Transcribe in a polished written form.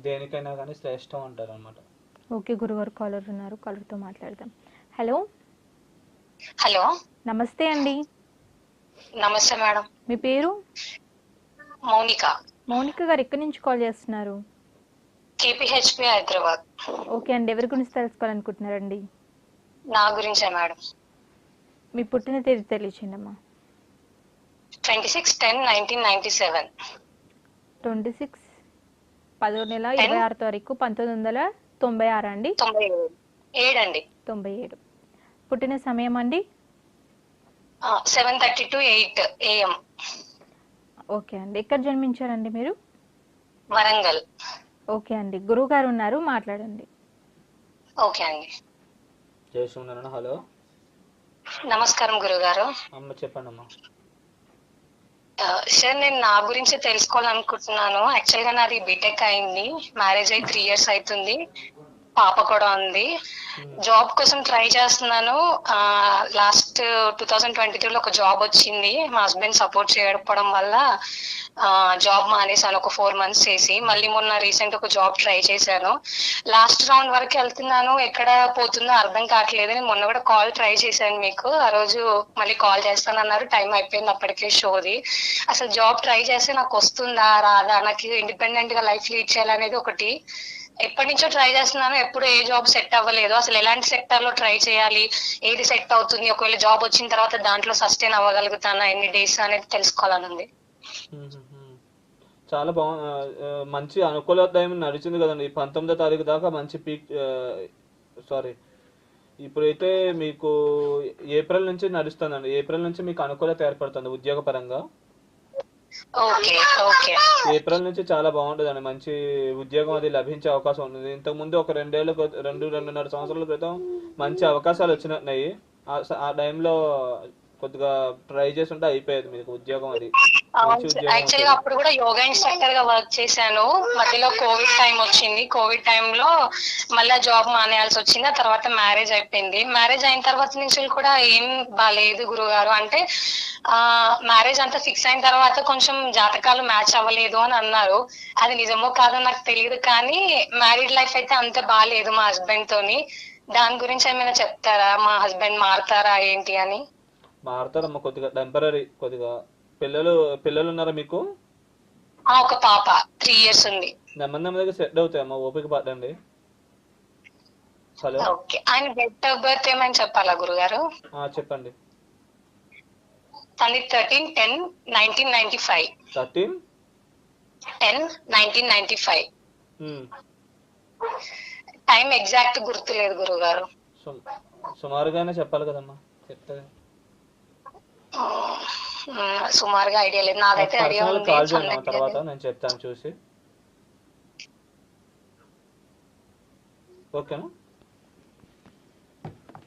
దేనికైనా కానీ శ్రేష్టం అంటారు అనమాట. ఓకే గురుగారు, కాలర్ ఉన్నారు, కాలర్తో మాట్లాడదాం. హలో, హలో, నమస్తే అండి. నమస్తే మేడం. మీ పేరు? మౌనిక. మౌనిక గారు ఎక్కడి నుంచి కాల్ చేస్తున్నారు? కేపీహెచ్పి హైదరాబాద్. ఓకే అండి, ఎవరి గురించి తెలుసుకోవాలనుకుంటున్నారండి? నా గురించే మేడం. మీ పుట్టిన తేదీ తెలియచేయండి అమ్మా. 26/10/1997. 26 10వ నెల 26వ తారీఖు 1996 అండి. 97 అండి. 97. పుట్టిన సమయం అండి? 7:30 to 8 AM. ఓకే అండి, ఎక్కడ జన్మించారండి మీరు? వరంగల్. ఓకే అండి, గురువు గారు ఉన్నారు, మాట్లాడండి. ఓకే అండి. జయశ్రీనారాయణ. హలో, నమస్కారం గురుగారు. అమ్మ చెప్పండి అమ్మా. సార్, నేను నా గురించి తెలుసుకోవాలనుకుంటున్నాను. యాక్చువల్ గా నాది బీటెక్ అయింది, మ్యారేజ్ అయి 3 years అవుతుంది, పాప కూడా ఉంది. జాబ్ కోసం ట్రై చేస్తున్నాను. లాస్ట్ 2023లో ఒక జాబ్ వచ్చింది. మా హస్బెండ్ సపోర్ట్ చేయకపోవడం వల్ల జాబ్ మానేసాను ఒక 4 months చేసి. మళ్ళీ మొన్న రీసెంట్ ఒక జాబ్ ట్రై చేశాను. లాస్ట్ రౌండ్ వరకు వెళ్తున్నాను, ఎక్కడ పోతుందో అర్థం కావట్లేదు. నేను మొన్న కూడా కాల్ ట్రై చేశాను మీకు, ఆ రోజు మళ్ళీ కాల్ చేస్తానన్నారు, టైం అయిపోయింది అప్పటికే షోది. అసలు జాబ్ ట్రై చేస్తే నాకు వస్తుందా రాదా, నాకు ఇండిపెండెంట్ గా లైఫ్ లీడ్ చేయాలనేది ఒకటి. ఎప్పటి నుంచో ట్రై చేస్తున్నాను, ఎప్పుడు ఏ జాబ్ సెట్ అవ్వలేదు. అసలు ఎలాంటి సెక్టర్ లో ట్రై చేయాలి, ఏది సెట్ అవుతుంది, ఒకవేళ జాబ్ వచ్చిన తర్వాత దాంట్లో సస్టైన్ అవ్వగలుగుతానా, ఎన్ని డేస్ అనేది తెలుసుకోవాలని ఉంది. చాలా మంచి అనుకూలదాయం నడిచింది కదండి 19వ తారీఖు దాకా. మంచి పీక్, సారీ, ఇప్పుడైతే మీకు ఏప్రిల్ నుంచి నడుస్తుందండి. ఏప్రిల్ నుంచి మీకు అనుకూలత ఏర్పడుతుంది ఉద్యోగపరంగా. Okay okay. ఏప్రిల్ నుంచి చాలా బాగుంటుందండి, మంచి ఉద్యోగం అది లభించే అవకాశం ఉంటుంది. ఇంతకుముందు ఒక 2-2.5 సంవత్సరాల క్రితం మంచి అవకాశాలు వచ్చినాయి. ఆ టైంలో కొద్దిగా ట్రై చేస్తుంటే అయిపోయేది మీకు ఉద్యోగం, అది మంచి ఉద్యోగం. యాక్చువల్ గా అప్పుడు కూడా యోగా ఇన్స్ట్రక్టర్ గా వర్క్ చేశాను. మధ్యలో కోవిడ్ టైం వచ్చింది, కోవిడ్ టైంలో మళ్ళీ జాబ్ మానేయాల్సి వచ్చింది. ఆ తర్వాత మ్యారేజ్ అయిపోయింది. మ్యారేజ్ అయిన తర్వాత నుంచి కూడా ఏం బాగాలేదు గురుగారు. అంటే మ్యారేజ్ అంతా ఫిక్స్ అయిన తర్వాత కొంచెం జాతకాలు మ్యాచ్ అవ్వలేదు అని అన్నారు. అది నిజమో కాదో నాకు తెలియదు, కానీ మ్యారీడ్ లైఫ్ అయితే అంత బాగాలేదు మా హస్బెండ్ తోని. దాని గురించి ఏమైనా చెప్తారా, మా హస్బెండ్ మారుతారా ఏంటి అని? మారుతారమ్మా, కొద్దిగా టెంపరీ. కొద్దిగా పిల్లలు ఉన్నారా మీకు? ఒక పాప 3 years ఉంది. నెమ్మది నెమ్మదిగా సెట్ అవుతాయమ్మా, ఓపిక పడండి. Hello, okay. ఆయన డేట్ ఆఫ్ బర్త్ ఏమని చెప్పాలా గురుగారు? చెప్పండి. తనది 13/10/1995. 13/10/1995. టైం ఎగ్జాక్ట్ గుర్తులేదు గురుగారు. సుమారుగానే చెప్పాలి కదమ్మా, చెప్తాగా. సుమారుగా ఐడియా లేదు, నాదైతే ఐడియా ఉంది. కాల్ చేయండి తర్వాత, నేను చెప్తాను చూసి. ఓకేనా?